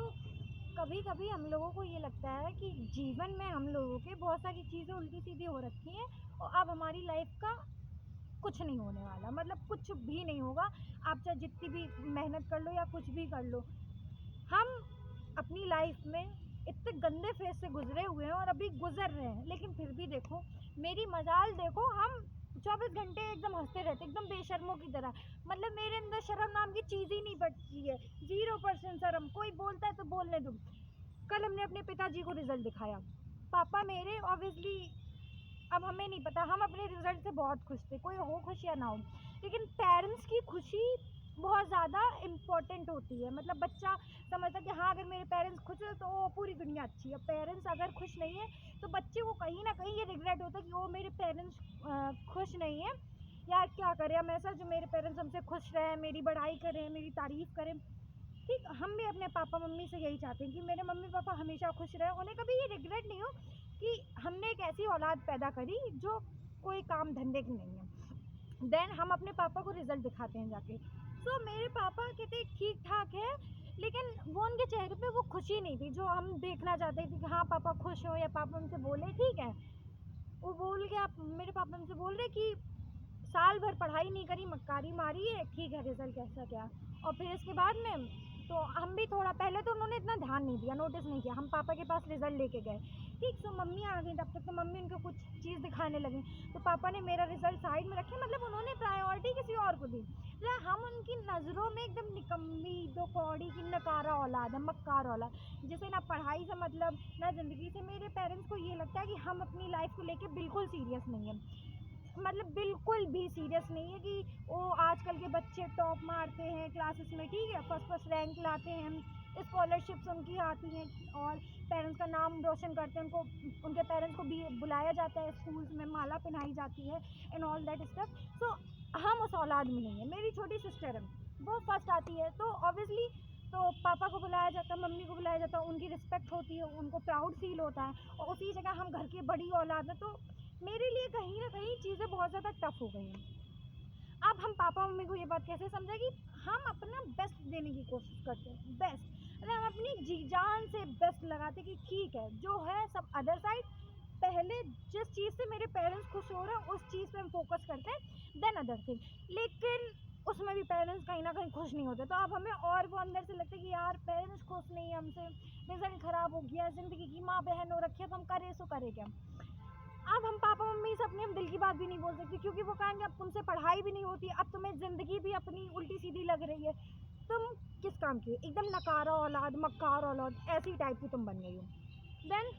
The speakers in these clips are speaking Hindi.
तो कभी कभी हम लोगों को ये लगता है कि जीवन में हम लोगों के बहुत सारी चीज़ें उल्टी सीधी हो रखी हैं और अब हमारी लाइफ का कुछ नहीं होने वाला, मतलब कुछ भी नहीं होगा। आप चाहे जितनी भी मेहनत कर लो या कुछ भी कर लो, हम अपनी लाइफ में इतने गंदे फेज से गुजरे हुए हैं और अभी गुजर रहे हैं, लेकिन फिर भी देखो, मेरी मजाल देखो, हम 24 घंटे एकदम हंसते रहते, एकदम बेशर्मों की तरह। मतलब मेरे अंदर शर्म नाम की चीज़ ही नहीं बचती है, 0% शर्म। कोई बोलता है तो बोलने दो। कल हमने अपने पिताजी को रिजल्ट दिखाया, पापा मेरे ऑब्वियसली, अब हमें नहीं पता, हम अपने रिजल्ट से बहुत खुश थे, कोई हो खुश या ना हो, लेकिन पेरेंट्स की खुशी बहुत ज़्यादा इम्पोर्टेंट होती है। मतलब बच्चा समझता है कि हाँ, अगर मेरे पेरेंट्स खुश है तो वो पूरी दुनिया अच्छी है। पेरेंट्स अगर खुश नहीं है तो बच्चे को कहीं ना कहीं ये रिग्रेट होता है कि वो मेरे पेरेंट्स खुश नहीं है, यार क्या करें हम ऐसा, जो मेरे पेरेंट्स हमसे खुश रहें, मेरी बड़ाई करें, मेरी तारीफ़ करें। ठीक, हम भी अपने पापा मम्मी से यही चाहते हैं कि मेरे मम्मी पापा हमेशा खुश रहे, उन्हें कभी ये रिग्रेट नहीं हो कि हमने एक ऐसी औलाद पैदा करी जो कोई काम धंधे की नहीं है। देन हम अपने पापा को रिजल्ट दिखाते हैं जाके, तो मेरे पापा कहते ठीक ठाक है, लेकिन वो उनके चेहरे पे वो खुशी नहीं थी जो हम देखना चाहते थे कि हाँ पापा खुश हो, या पापा हमसे बोले ठीक है। वो बोल के, आप मेरे पापा हमसे बोल रहे कि साल भर पढ़ाई नहीं करी, मक्कारी मारी है, ठीक है रिजल्ट कैसा क्या। और फिर इसके बाद में तो हम भी थोड़ा, पहले तो उन्होंने इतना ध्यान नहीं दिया, नोटिस नहीं किया, हम पापा के पास रिजल्ट लेके गए। ठीक, तो मम्मी आ गई, तब तक तो मम्मी उनको कुछ चीज़ दिखाने लगी, तो पापा ने मेरा रिजल्ट साइड में रखे, मतलब उन्होंने प्रायोरिटी किसी और को दी। मतलब हम उनकी नज़रों में एकदम निकम्मी, दो कौड़ी की नकारा औलाद है, मक्कार औलाद, जिसे ना पढ़ाई से मतलब ना ज़िंदगी से। मेरे पेरेंट्स को ये लगता है कि हम अपनी लाइफ को लेके बिल्कुल सीरियस नहीं है, मतलब बिल्कुल भी सीरियस नहीं है कि वो आजकल के बच्चे टॉप मारते हैं क्लासेस में, ठीक है, फर्स्ट फर्स्ट रैंक लाते हैं, स्कॉलरशिप्स उनकी आती हैं और पेरेंट्स का नाम रोशन करते हैं, उनको, उनके पेरेंट्स को भी बुलाया जाता है स्कूल्स में, माला पहनाई जाती है एंड ऑल दैट स्टफ। सो हम उस औलाद में नहीं है। मेरी छोटी सिस्टर है, वो फर्स्ट आती है, तो ऑब्वियसली तो पापा को बुलाया जाता है, मम्मी को बुलाया जाता है, उनकी रिस्पेक्ट होती है, उनको प्राउड फील होता है, और उसी जगह हम घर की बड़ी औलाद है, तो मेरे लिए कहीं ना कहीं चीज़ें बहुत ज़्यादा टफ हो गई हैं। अब हम पापा मम्मी को ये बात कैसे समझा कि हम अपना बेस्ट देने की कोशिश करते हैं, बेस्ट, मतलब हम अपनी जी जान से बेस्ट लगाते कि ठीक है जो है सब अदर साइड, पहले जिस चीज़ से मेरे पेरेंट्स खुश हो रहे हैं उस चीज़ पे हम फोकस करते हैं, देन अदर थिंग। लेकिन उसमें भी पेरेंट्स कहीं ना कहीं खुश नहीं होते, तो अब हमें और वो अंदर से लगता है कि यार पेरेंट्स खुश नहीं है हमसे, रिजल्ट ख़राब हो गया, ज़िंदगी की माँ बहन हो रखी है, तो हम करें सो करें क्या। अब हम पापा मम्मी से अपने हम दिल की बात भी नहीं बोल सकते, क्योंकि वो कहेंगे अब तुमसे पढ़ाई भी नहीं होती, अब तुम्हें ज़िंदगी भी अपनी उल्टी सीधी लग रही है, तुम किस काम की हो, एकदम नकारा औलाद, मक्कार औलाद, ऐसी टाइप की तुम बन गई हो। देन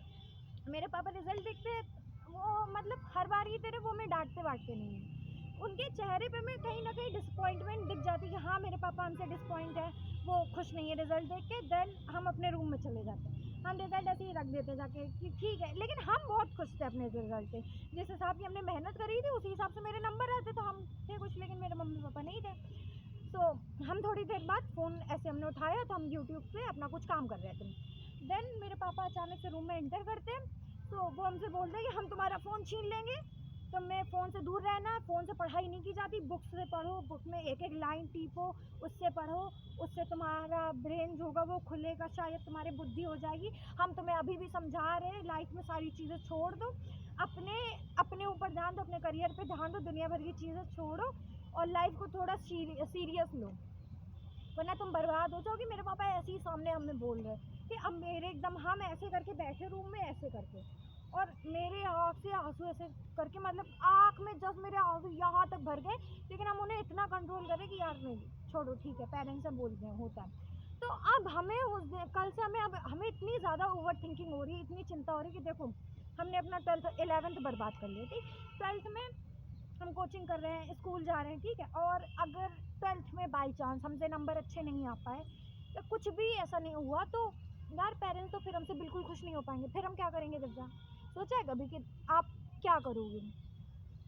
मेरे पापा रिजल्ट देखते हैं, वो मतलब हर बार की तरह वो हमें डांटते वाटते नहीं हैं, उनके चेहरे पे मैं कहीं ना कहीं डिसअपॉइंटमेंट दिख जाती कि हाँ मेरे पापा हमसे डिसअपॉइंट है, वो खुश नहीं है रिजल्ट देख के। देन हम अपने रूम में चले जाते हैं, हम रिजल्ट ऐसे ही रख देते जाके कि ठीक है, लेकिन हम बहुत खुश थे अपने रिजल्ट से, जिस हिसाब की हमने मेहनत करी थी उसी हिसाब से मेरे नंबर आते, तो हम थे खुश, लेकिन मेरे मम्मी पापा नहीं थे। सो हम थोड़ी देर बाद फ़ोन ऐसे हमने उठाया, तो हम यूट्यूब पे अपना कुछ काम कर रहे थे। देन मेरे पापा अचानक से रूम में एंटर करते हैं, तो वो हमसे बोलते हैं कि हम तुम्हारा फ़ोन छीन लेंगे, तुम्हें फ़ोन से दूर रहना, फ़ोन से पढ़ाई नहीं की जाती, बुक से पढ़ो, बुक में एक एक लाइन टीपो, उससे पढ़ो, उससे तुम्हारा ब्रेन जो होगा वो खुलेगा, शायद तुम्हारी बुद्धि हो जाएगी। हम तुम्हें अभी भी समझा रहे हैं, लाइफ में सारी चीज़ें छोड़ दो, अपने अपने ऊपर ध्यान दो, अपने करियर पे ध्यान दो, दुनिया भर की चीज़ें छोड़ो और लाइफ को थोड़ा सीरियस लो, वरना तुम बर्बाद हो जाओगी। मेरे पापा ऐसे ही सामने हमें बोल रहे हैं कि अब मेरे एकदम, हम ऐसे करके बैठे रूम में ऐसे करके, और मेरे आँख से आंसू ऐसे करके, मतलब आँख में जब मेरे आंसू यहाँ तक भर गए, लेकिन हम उन्हें इतना कंट्रोल करें कि यार नहीं, छोड़ो ठीक है, पेरेंट्स से बोलते हैं, होता है। तो अब हमें उस दिन, कल से हमें, अब हमें इतनी ज़्यादा ओवर थिंकिंग हो रही है, इतनी चिंता हो रही है कि देखो, हमने अपना 12th 11th बर्बाद कर लिया, ठीक, 12th में हम कोचिंग कर रहे हैं, स्कूल जा रहे हैं, ठीक है, और अगर 12th में बाई चांस हमसे नंबर अच्छे नहीं आ पाए या कुछ भी ऐसा नहीं हुआ, तो यार पेरेंट्स तो फिर हमसे बिल्कुल खुश नहीं हो पाएंगे, फिर हम क्या करेंगे दिव्या, सोचा है कभी कि आप क्या करोगे।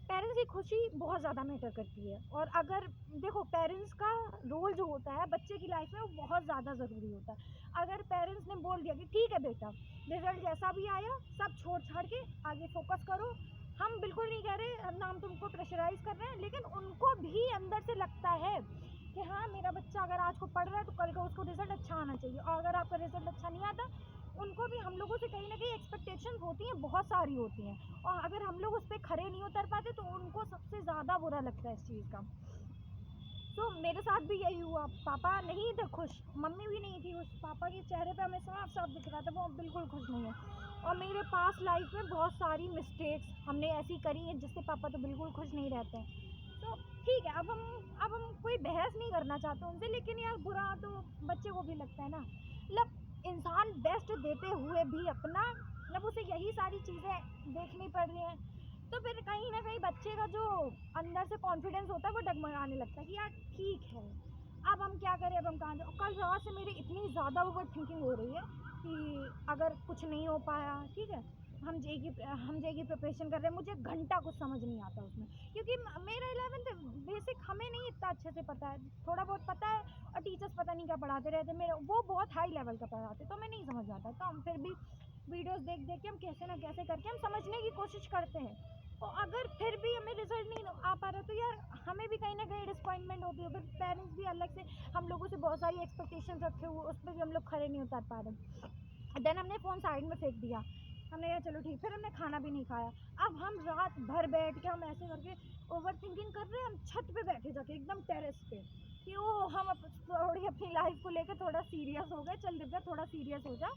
पेरेंट्स की खुशी बहुत ज़्यादा मैटर करती है, और अगर देखो, पेरेंट्स का रोल जो होता है बच्चे की लाइफ में वो बहुत ज़्यादा ज़रूरी होता है। अगर पेरेंट्स ने बोल दिया कि ठीक है बेटा, रिजल्ट जैसा भी आया सब छोड़ छाड़ के आगे फोकस करो, हम बिल्कुल नहीं कह रहे, ना हम तुमको प्रेशराइज कर रहे हैं, लेकिन उनको भी अंदर से लगता है कि हाँ मेरा बच्चा अगर आज को पढ़ रहा है तो कल को उसको रिजल्ट अच्छा आना चाहिए, और अगर आपका उसका रिजल्ट अच्छा नहीं आता, उनको भी हम लोगों से कहीं ना कहीं एक्सपेक्टेशंस होती हैं, बहुत सारी होती हैं, और अगर हम लोग उस पर खरे नहीं उतर पाते तो उनको सबसे ज़्यादा बुरा लगता है इस चीज़ का। तो मेरे साथ भी यही हुआ, पापा नहीं थे खुश, मम्मी भी नहीं थी खुश, पापा के चेहरे पे हमें साफ साफ दिख रहा था वो बिल्कुल खुश नहीं है। और मेरे पास लाइफ में बहुत सारी मिस्टेक्स हमने ऐसी करी हैं जिससे पापा तो बिल्कुल खुश नहीं रहते हैं। तो ठीक है, अब हम कोई बहस नहीं करना चाहते उनसे, लेकिन यार बुरा तो बच्चे को भी लगता है ना, मतलब इंसान बेस्ट देते हुए भी अपना, मतलब उसे यही सारी चीज़ें देखनी पड़ रही हैं, तो फिर कहीं ना कहीं बच्चे का जो अंदर से कॉन्फिडेंस होता है वो डगमगाने लगता है कि यार ठीक है, अब हम क्या करें, अब हम कहाँ जाए। कल रात से मेरी इतनी ज़्यादा ओवर थिंकिंग हो रही है कि अगर कुछ नहीं हो पाया, ठीक है, हम जे की प्रिपरेशन कर रहे हैं, मुझे घंटा कुछ समझ नहीं आता उसमें, क्योंकि मेरा 11th बेसिक हमें नहीं इतना अच्छे से पता है, थोड़ा बहुत पता है, और टीचर्स पता नहीं क्या पढ़ाते रहते, मेरे वो बहुत हाई लेवल का पढ़ाते तो मैं नहीं समझ आता, तो हम फिर भी वीडियोस देख देख के हम कैसे ना कैसे करके हम समझने की कोशिश करते हैं। तो अगर फिर भी हमें रिजल्ट नहीं आ पा रहा तो यार हमें भी कहीं ना कहीं डिसअपॉइंटमेंट होती है, फिर पेरेंट्स भी अलग से हम लोगों से बहुत सारी एक्सपेक्टेशन रखे हुए, उस पर भी हम लोग खड़े नहीं उतर पा रहे। देन हमने फ़ोन साइड में फेंक दिया, हमने कहा चलो ठीक, फिर हमने खाना भी नहीं खाया। अब हम रात भर बैठ के हम ऐसे करके ओवर थिंकिंग कर रहे हैं, हम छत पे बैठे जाके एकदम टेरेस पे कि ओ हम थोड़ी अपनी लाइफ को लेकर थोड़ा सीरियस हो गए, चल दिव्या थोड़ा सीरियस हो जा,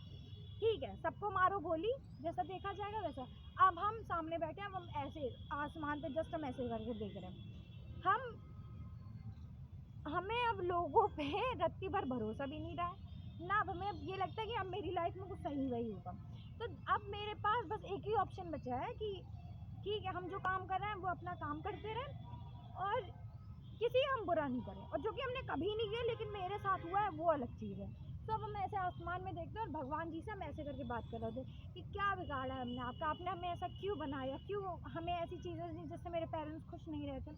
ठीक है, सबको मारो गोली, जैसा देखा जाएगा वैसा। अब हम सामने बैठे हैं, अब हम ऐसे आसमान पे जस्ट हम ऐसे करके देख रहे हैं, हमें अब लोगों पे रत्ती भर भरोसा भी नहीं रहा है ना, अब हमें अब ये लगता है कि अब मेरी लाइफ में कुछ सही वही होगा। तो अब मेरे पास बस एक ही ऑप्शन बचा है कि ठीक है, हम जो काम कर रहे हैं वो अपना काम करते रहें और किसी का हम बुरा नहीं करें, और जो कि हमने कभी नहीं किया लेकिन मेरे साथ हुआ है वो अलग चीज़ है। तो अब हम ऐसे आसमान में देखते हैं और भगवान जी से हम ऐसे करके बात कर रहे थे कि क्या बिगाड़ा है हमने आपका, आपने हमें ऐसा क्यों बनाया, क्यों हमें ऐसी चीज़ें दी जिससे मेरे पेरेंट्स खुश नहीं रहते।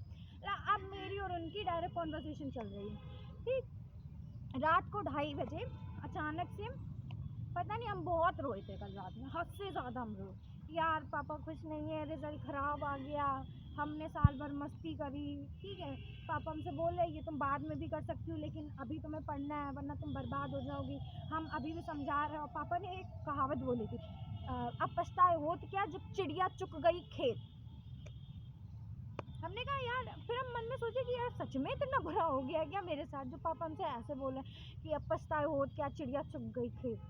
अब मेरी और उनकी डायरेक्ट कॉन्वर्सेशन चल रही है, ठीक। रात को 2:30 बजे अचानक से, पता नहीं, हम बहुत रोए थे कल रात में, हद से ज़्यादा हम रोए, यार पापा खुश नहीं है, रिजल्ट ख़राब आ गया, हमने साल भर मस्ती करी, ठीक है, पापा हमसे बोल रहे ये तुम बाद में भी कर सकती हो लेकिन अभी तुम्हें पढ़ना है वरना तुम बर्बाद हो जाओगी, हम अभी भी समझा रहे हो। पापा ने एक कहावत बोली थी, अब पछताए होत क्या जब चिड़िया चुग गई खेत। हमने कहा यार, फिर हम मन में सोचे कि यार सच में इतना बुरा हो गया क्या मेरे साथ, जो पापा हमसे ऐसे बोले कि अब पछताए होत क्या चिड़िया चुग गई खेत।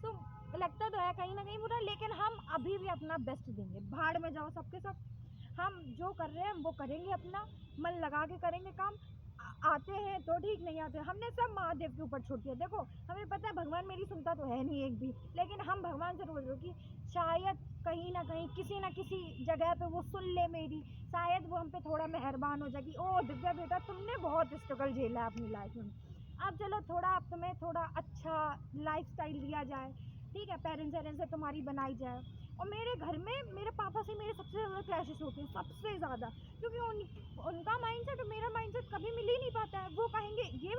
तो लगता तो है कहीं ना कहीं बुरा, लेकिन हम अभी भी अपना बेस्ट देंगे, भाड़ में जाओ सबके सब, हम जो कर रहे हैं वो करेंगे, अपना मन लगा के करेंगे काम। आते हैं तो ठीक, नहीं आते हमने सब महादेव के ऊपर छोड़ दिया। देखो हमें पता है भगवान मेरी सुनता तो है नहीं एक भी, लेकिन हम भगवान से रोज रो कि शायद कहीं ना कहीं किसी ना किसी जगह पे वो सुन ले मेरी, शायद वो हम पे थोड़ा मेहरबान हो जाए कि ओ दिव्या बेटा तुमने बहुत स्ट्रगल झेला है अपनी लाइफ में, अब चलो थोड़ा अब तुम्हें थोड़ा अच्छा लाइफ स्टाइल दिया जाए, ठीक है, पेरेंट्स वेरेंट्स से तुम्हारी बनाई जाए। और मेरे घर में मेरे पापा से मेरे सबसे ज़्यादा क्लैशेस होते हैं, सबसे ज़्यादा, क्योंकि उनका माइंडसेट और मेरा माइंडसेट कभी मिल ही नहीं पाता है। वो कहेंगे ये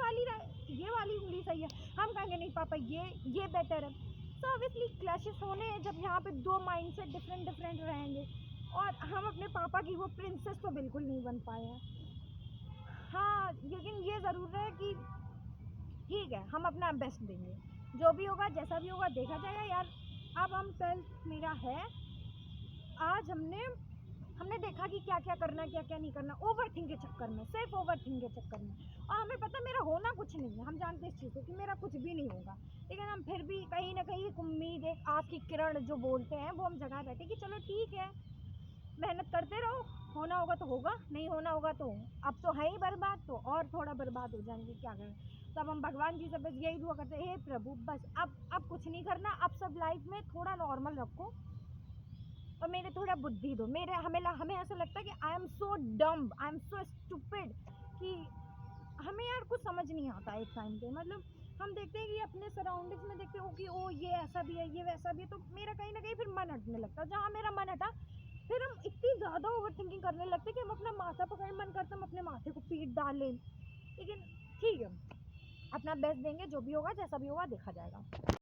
वाली उंगली सही है, हम कहेंगे नहीं पापा ये बेटर है। तो ऑब्वियसली क्लैशेस होने हैं जब यहाँ पे दो माइंडसेट डिफरेंट डिफरेंट रहेंगे, और हम अपने पापा की वो प्रिंसेस तो बिल्कुल नहीं बन पाए हैं। हाँ, लेकिन ये ज़रूर है कि ठीक है, हम अपना बेस्ट देंगे, जो भी होगा जैसा भी होगा देखा जाएगा यार। अब हम 12th मेरा है, आज हमने देखा कि क्या क्या करना है क्या क्या नहीं करना, ओवर थिंक के चक्कर में, सिर्फ ओवर थिंक के चक्कर में, और हमें पता है मेरा होना कुछ नहीं है, हम जानते इस चीज़ को कि मेरा कुछ भी नहीं होगा, लेकिन हम फिर भी कहीं ना कहीं एक उम्मीद, एक आस की किरण जो बोलते हैं वो हम जगा बैठे कि चलो ठीक है, मेहनत करते रहो, होना होगा तो होगा, नहीं होना होगा तो अब तो है ही बर्बाद, तो और थोड़ा बर्बाद हो जाएंगे, क्या करें। तब हम भगवान जी से बस यही दुआ करते हैं, हे प्रभु बस अब कुछ नहीं करना, अब सब लाइफ में थोड़ा नॉर्मल रखो और मेरे थोड़ा बुद्धि दो। हमें ऐसा लगता है कि I am so dumb, I am so stupid, कि हमें यार कुछ समझ नहीं आता एक टाइम पे, मतलब हम देखते हैं कि अपने सराउंडिंग्स में देखते हो कि ओ ये ऐसा भी है ये वैसा भी है, तो मेरा कहीं ना कहीं फिर मन हटने लगता है, जहाँ मेरा मन हटा फिर हम इतनी ज़्यादा ओवर थिंकिंग करने लगते हैं कि हम अपना माथा पकड़ने मन करता है हम अपने माथे को पीट डालें, लेकिन ठीक है, अपना बेस्ट देंगे, जो भी होगा जैसा भी होगा देखा जाएगा।